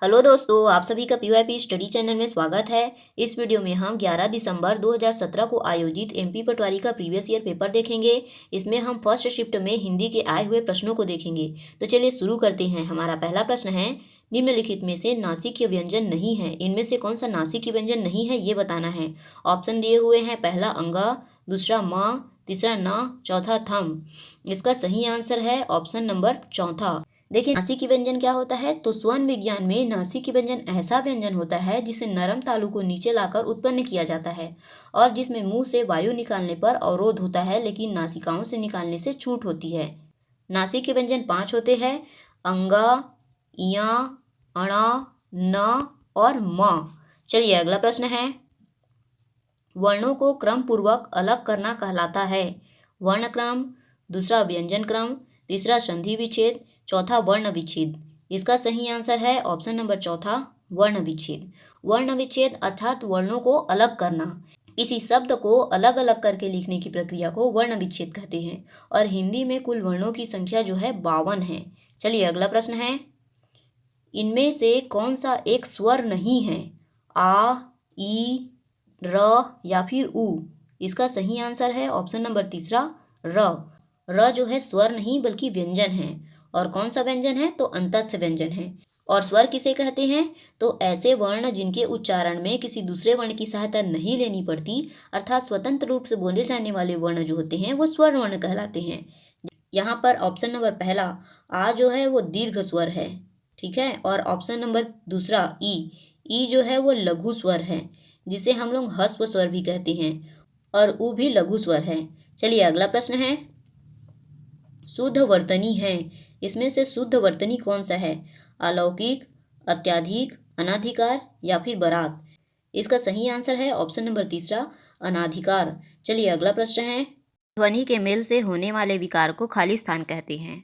Hello दोस्तों, आप सभी का पीवाईपी स्टडी चैनल में स्वागत है। इस वीडियो में हम 11 दिसंबर 2017 को आयोजित एमपी पटवारी का प्रीवियस ईयर पेपर देखेंगे। इसमें हम फर्स्ट शिफ्ट में हिंदी के आए हुए प्रश्नों को देखेंगे। तो चलिए शुरू करते हैं। हमारा पहला प्रश्न है, निम्नलिखित में से नासिक्य व्यंजन नहीं है, इनमें से कौन सा नासिक्य व्यंजन नहीं है ये बताना है। ऑप्शन दिए हुए हैं, पहला अंगा, दूसरा माँ, तीसरा ना, चौथा थम। इसका सही आंसर है ऑप्शन नंबर चौथा। देखिए, नासिकी व्यंजन क्या होता है, तो स्वर्ण विज्ञान में नासिकी व्यंजन ऐसा व्यंजन होता है जिसे नरम तालु को नीचे लाकर उत्पन्न किया जाता है और जिसमें मुंह से वायु निकालने पर अवरोध होता है लेकिन नासिकाओं से निकालने से छूट होती है। नासिक के व्यंजन 5 होते हैं, अंगा, इया, अणा, न और म। चलिए अगला प्रश्न है, वर्णों को क्रम पूर्वक अलग करना कहलाता है। वर्ण क्रम, दूसरा व्यंजन क्रम, तीसरा संधि विच्छेद, चौथा वर्ण विच्छेद। इसका सही आंसर है ऑप्शन नंबर चौथा, वर्ण विच्छेद। वर्ण विच्छेद अर्थात वर्णों को अलग करना। किसी शब्द को अलग अलग करके लिखने की प्रक्रिया को वर्ण विच्छेद कहते हैं और हिंदी में कुल वर्णों की संख्या जो है 52 है। चलिए अगला प्रश्न है, इनमें से कौन सा एक स्वर नहीं है, आ, ई, र या फिर उ। इसका सही आंसर है ऑप्शन नंबर तीसरा, र। र जो है स्वर नहीं बल्कि व्यंजन है। और कौन सा व्यंजन है, तो अंतस्थ व्यंजन है। और स्वर किसे कहते हैं, तो ऐसे वर्ण जिनके उच्चारण में किसी दूसरे वर्ण की सहायता नहीं लेनी पड़ती, अर्थात स्वतंत्र रूप से बोले जाने वाले वर्ण जो होते हैं वो स्वर वर्ण कहलाते हैं। यहाँ पर ऑप्शन नंबर पहला आ जो है वो दीर्घ स्वर है, ठीक है। और ऑप्शन नंबर दूसरा ई जो है वो लघु स्वर है, जिसे हम लोग ह्रस्व स्वर भी कहते हैं, और उ भी लघु स्वर है। चलिए अगला प्रश्न है, शुद्ध वर्तनी है, इसमें से शुद्ध वर्तनी कौन सा है, अलौकिक, अत्याधिक, अनाधिकार या फिर बरात। इसका सही आंसर है ऑप्शन नंबर तीसरा, अनाधिकार। चलिए अगला प्रश्न है, ध्वनि के मेल से होने वाले विकार को खाली स्थान कहते हैं।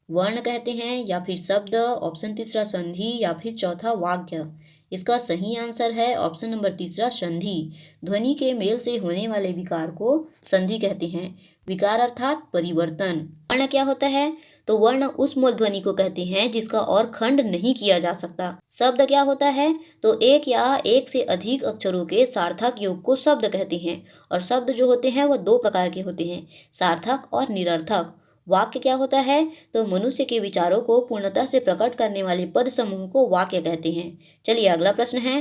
वर्ण कहते हैं या फिर शब्द, ऑप्शन तीसरा संधि या फिर चौथा वाक्य। इसका सही आंसर है ऑप्शन नंबर तीसरा, संधि। ध्वनि के मेल से होने वाले विकार को संधि कहते हैं। विकार अर्थात परिवर्तन। वर्ण क्या होता है, तो वर्ण उस मूल ध्वनि को कहते हैं जिसका और खंड नहीं किया जा सकता। शब्द क्या होता है, तो एक या एक से अधिक अक्षरों के सार्थक योग को शब्द कहते हैं। और शब्द जो होते हैं वह दो प्रकार के होते हैं, सार्थक और निरर्थक। वाक्य क्या होता है, तो मनुष्य के विचारों को पूर्णतः से प्रकट करने वाले पद समूह को वाक्य कहते हैं। चलिए अगला प्रश्न है,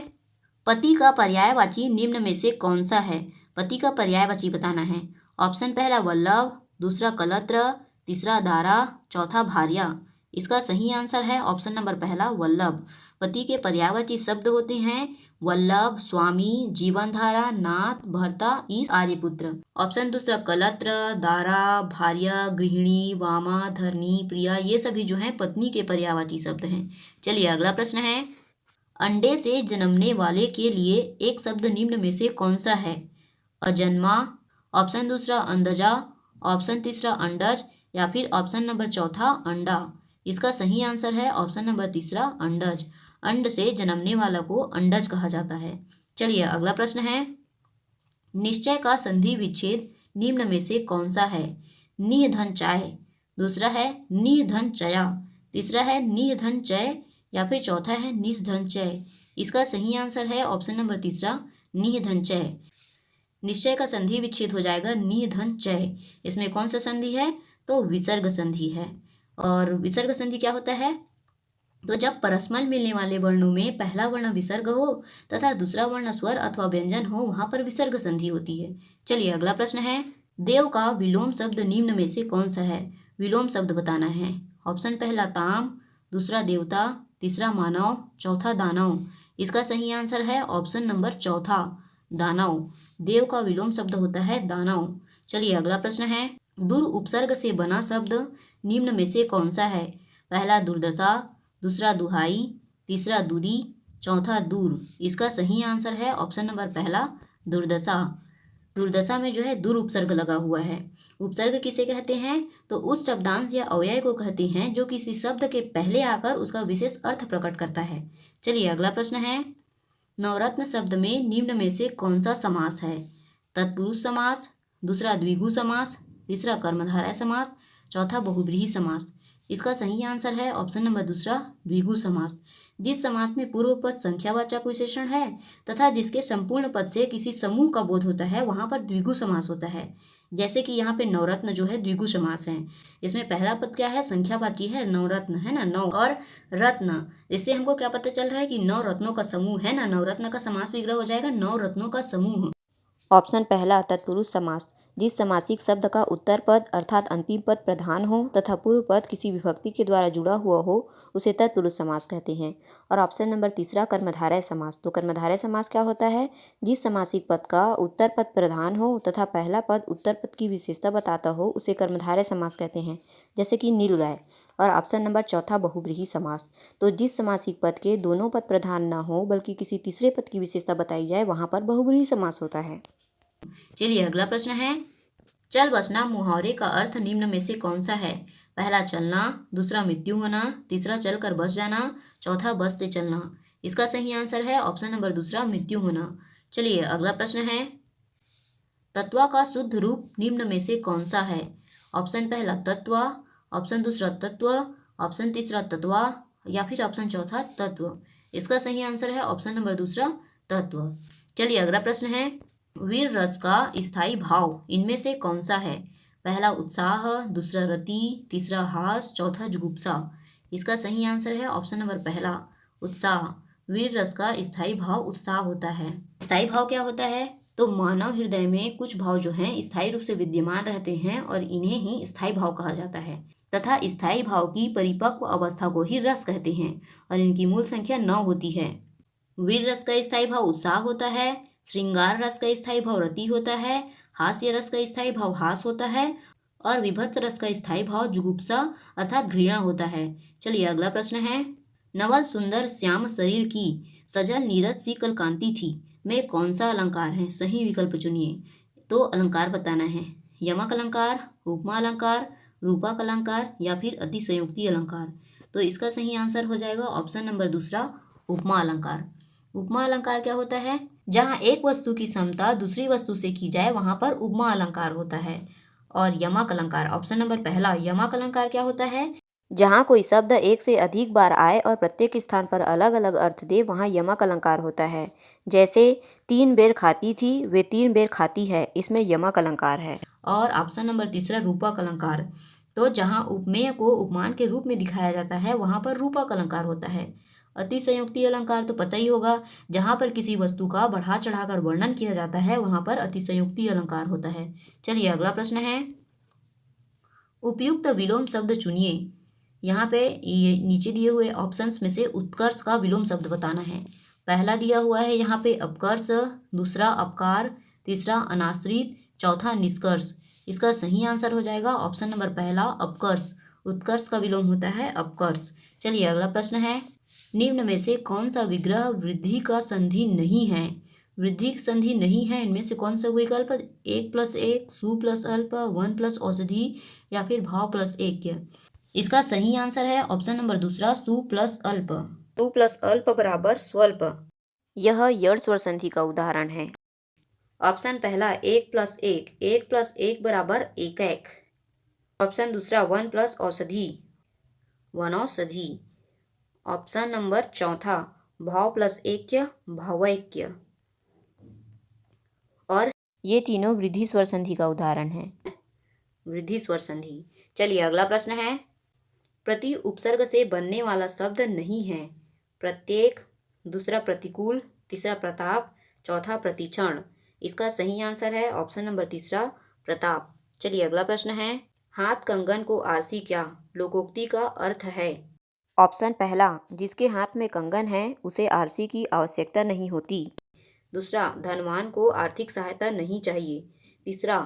पति का पर्यायवाची निम्न में से कौन सा है। पति का पर्यायवाची बताना है। ऑप्शन पहला वल्लभ, दूसरा कलत्र, तीसरा दारा, चौथा भार्या। इसका सही आंसर है ऑप्शन नंबर पहला, वल्लभ। पति के पर्यायवाची शब्द होते हैं वल्लभ, स्वामी, जीवनधारा, नाथ, भर्ता, ईश, आर्यपुत्र। ऑप्शन दूसरा कलत्र, दारा, भार्या, गृहिणी, वामा, धरनी, प्रिया, ये सभी जो हैं पत्नी के पर्यायवाची शब्द हैं। चलिए अगला प्रश्न है, अंडे से जन्मने वाले के लिए एक शब्द निम्न में से कौन सा है, अजन्मा, ऑप्शन दूसरा अंडजा, ऑप्शन तीसरा अंडज या फिर ऑप्शन नंबर चौथा अंडा। इसका सही आंसर है ऑप्शन नंबर तीसरा, अंडज। अंड से जन्मने वाला को अंडज कहा जाता है। चलिए अगला प्रश्न है, निश्चय का संधि विच्छेद निम्न में से कौन सा है, निह धन चाय, दूसरा है निह धन चया, तीसरा है निह धन चय या फिर चौथा है निस धन चय। इसका सही आंसर है ऑप्शन नंबर तीसरा, निह धन चय। निश्चय का संधि विच्छेद हो जाएगा निह धन चय। इसमें कौन सा संधि है, तो विसर्ग संधि है। और विसर्ग संधि क्या होता है, तो जब परस्मल मिलने वाले वर्णों में पहला वर्ण विसर्ग हो तथा दूसरा वर्ण स्वर अथवा व्यंजन हो, वहां पर विसर्ग संधि होती है। चलिए अगला प्रश्न है, देव का विलोम शब्द निम्न में से कौन सा है। विलोम शब्द बताना है। ऑप्शन पहला ताम, दूसरा देवता, तीसरा मानव, चौथा दानव। इसका सही आंसर है ऑप्शन नंबर चौथा, दानव। देव का विलोम शब्द होता है दानव। चलिए अगला प्रश्न है, दूर उपसर्ग से बना शब्द निम्न में से कौन सा है। पहला दुर्दशा, दूसरा दुहाई, तीसरा दूरी, चौथा दूर। इसका सही आंसर है ऑप्शन नंबर पहला, दुर्दशा। दुर्दशा में जो है दूर उपसर्ग लगा हुआ है। उपसर्ग किसे कहते हैं, तो उस शब्दांश या अव्यय को कहते हैं जो किसी शब्द के पहले आकर उसका विशेष अर्थ प्रकट करता है। चलिए अगला प्रश्न है, नवरत्न शब्द में निम्न में से कौन सा समास है, तत्पुरुष समास, दूसरा द्विगु समास, तीसरा कर्मधारय समास, चौथा बहुव्रीहि समास। इसका सही आंसर है ऑप्शन नंबर दूसरा, द्विगु समास। जिस समास में पूर्व पद संख्यावाचक विशेषण है तथा जिसके संपूर्ण पद से किसी समूह का बोध होता है वहां पर द्विगु समास होता है। जैसे कि यहाँ पे नवरत्न जो है द्विगु समास है। इसमें पहला पद क्या है, संख्यावाची है, नवरत्न है ना, नव और रत्न। इससे हमको क्या पता चल रहा है कि नौ रत्नों का समूह है ना, नवरत्न का समास विग्रह हो जाएगा नौ रत्नों का समूह। ऑप्शन पहला तत्पुरुष समास, जिस समासिक शब्द का उत्तर पद अर्थात अंतिम पद प्रधान हो तथा पूर्व पद किसी विभक्ति के द्वारा जुड़ा हुआ हो उसे तत्पुरुष समास कहते हैं। और ऑप्शन नंबर तीसरा कर्मधारय समास। तो कर्मधारय समास क्या होता है, जिस समासिक पद का उत्तर पद प्रधान हो तथा पहला पद उत्तर पद की विशेषता बताता हो उसे कर्मधारय समास कहते हैं, जैसे कि नील गाय। और ऑप्शन नंबर चौथा बहुव्रीहि समास। तो जिस समासिक पद के दोनों पद प्रधान न हो बल्कि किसी तीसरे पद की विशेषता बताई जाए वहां पर बहुव्रीहि समास होता है। चलिए अगला प्रश्न है, चल बसना मुहावरे का अर्थ निम्न में से कौन सा है। पहला चलना, दूसरा मृत्यु होना, तीसरा चल कर बस जाना, चौथा बस से चलना। इसका सही आंसर है ऑप्शन नंबर दूसरा मृत्यु होना। चलिए अगला प्रश्न है, तत्वा का शुद्ध रूप निम्न में से कौन सा है। ऑप्शन पहला तत्वा, ऑप्शन दूसरा तत्व, ऑप्शन तीसरा तत्वा या फिर ऑप्शन चौथा तत्व। इसका सही आंसर है ऑप्शन नंबर दूसरा तत्व। चलिए अगला प्रश्न है, वीर रस का स्थायी भाव इनमें से कौन सा है। पहला उत्साह, दूसरा रति, तीसरा हास, चौथा जुगुप्सा। इसका सही आंसर है ऑप्शन नंबर पहला उत्साह। वीर रस का स्थायी भाव उत्साह होता है। स्थायी भाव क्या होता है, तो मानव हृदय में कुछ भाव जो हैं स्थायी रूप से विद्यमान रहते हैं और इन्हें ही स्थायी भाव कहा जाता है तथा स्थायी भाव की परिपक्व अवस्था को ही रस कहते हैं और इनकी मूल संख्या 9 होती है। वीर रस का स्थायी भाव उत्साह होता है, श्रृंगार रस का स्थायी भाव रति होता है, हास्य रस का स्थायी भाव हास होता है और विभत्स रस का स्थायी भाव जुगुप्सा अर्थात घृणा होता है। चलिए अगला प्रश्न है, नवल सुंदर श्याम शरीर की सजल नीरज सी कल कांति थी में कौन सा अलंकार है। सही विकल्प चुनिए। तो अलंकार बताना है, यमक अलंकार, उपमा अलंकार, रूपक अलंकार या फिर अतिशयोक्ति अलंकार। तो इसका सही आंसर हो जाएगा ऑप्शन नंबर दूसरा उपमा अलंकार। उपमा अलंकार क्या होता है, जहाँ एक वस्तु की समता दूसरी वस्तु से की जाए वहां पर उपमा अलंकार होता है। और यमक अलंकार, ऑप्शन नंबर पहला यमक अलंकार क्या होता है, जहाँ कोई शब्द एक से अधिक बार आए और प्रत्येक स्थान पर अलग अलग अर्थ दे वहाँ यमक अलंकार होता है। जैसे 3 बेर खाती थी वे 3 बेर खाती है, इसमें यमक अलंकार है। और ऑप्शन नंबर तीसरा रूपक अलंकार, तो जहाँ उपमेय को उपमान के रूप में दिखाया जाता है वहाँ पर रूपक अलंकार होता है। अतिशयोक्ति अलंकार तो पता ही होगा, जहाँ पर किसी वस्तु का बढ़ा चढ़ाकर वर्णन किया जाता है वहाँ पर अतिशयोक्ति अलंकार होता है। चलिए अगला प्रश्न है, उपयुक्त विलोम शब्द चुनिए। यहाँ पे ये नीचे दिए हुए ऑप्शंस में से उत्कर्ष का विलोम शब्द बताना है। पहला दिया हुआ है यहाँ पे अपकर्ष, दूसरा अपकार, तीसरा अनाश्रित, चौथा निष्कर्ष। इसका सही आंसर हो जाएगा ऑप्शन नंबर पहला अपकर्ष। उत्कर्ष का विलोम होता है अपकर्ष। चलिए अगला प्रश्न है, निम्न में से कौन सा विग्रह वृद्धि का संधि नहीं है। वृद्धि की संधि नहीं है इनमें से कौन सा विकल्प, 1+1, सु प्लस अल्प, 1 प्लस औषधि या फिर भाव प्लस एक। इसका सही आंसर है ऑप्शन नंबर दूसरा सु प्लस अल्प। सु प्लस अल्प बराबर स्वल्प। यह यड़ स्वर संधि का उदाहरण है। ऑप्शन पहला 1+1, 1+1 बराबर एक। ऑप्शन दूसरा 1 प्लस औषधि, वनौषधि। ऑप्शन नंबर चौथा भाव प्लस ऐक्य, भावैक्य। और ये तीनों वृद्धि स्वर संधि का उदाहरण है, वृद्धि स्वर संधि। चलिए अगला प्रश्न है, प्रति उपसर्ग से बनने वाला शब्द नहीं है। प्रत्येक, दूसरा प्रतिकूल, तीसरा प्रताप, चौथा प्रतिक्षण। इसका सही आंसर है ऑप्शन नंबर तीसरा प्रताप। चलिए अगला प्रश्न है, हाथ कंगन को आरसी क्या लोकोक्ति का अर्थ है। ऑप्शन पहला जिसके हाथ में कंगन है उसे आरसी की आवश्यकता नहीं होती। दूसरा धनवान को आर्थिक सहायता नहीं चाहिए। तीसरा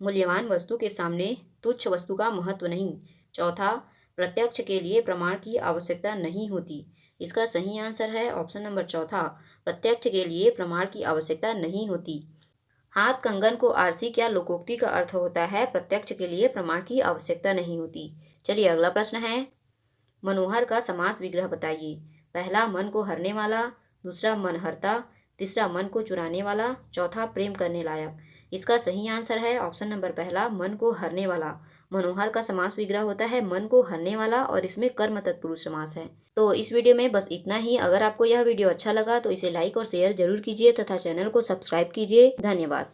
मूल्यवान वस्तु के सामने तुच्छ वस्तु का महत्व नहीं। चौथा प्रत्यक्ष के लिए प्रमाण की आवश्यकता नहीं होती। इसका सही आंसर है ऑप्शन नंबर चौथा, प्रत्यक्ष के लिए प्रमाण की आवश्यकता नहीं होती। हाथ कंगन को आरसी क्या लोकोक्ति का अर्थ होता है, प्रत्यक्ष के लिए प्रमाण की आवश्यकता नहीं होती। चलिए अगला प्रश्न है, मनोहर का समास विग्रह बताइए। पहला मन को हरने वाला, दूसरा मनहरता, तीसरा मन को चुराने वाला, चौथा प्रेम करने लायक। इसका सही आंसर है ऑप्शन नंबर पहला मन को हरने वाला। मनोहर का समास विग्रह होता है मन को हरने वाला और इसमें कर्म तत्पुरुष समास है। तो इस वीडियो में बस इतना ही। अगर आपको यह वीडियो अच्छा लगा तो इसे लाइक और शेयर जरूर कीजिए तथा चैनल को सब्सक्राइब कीजिए। धन्यवाद।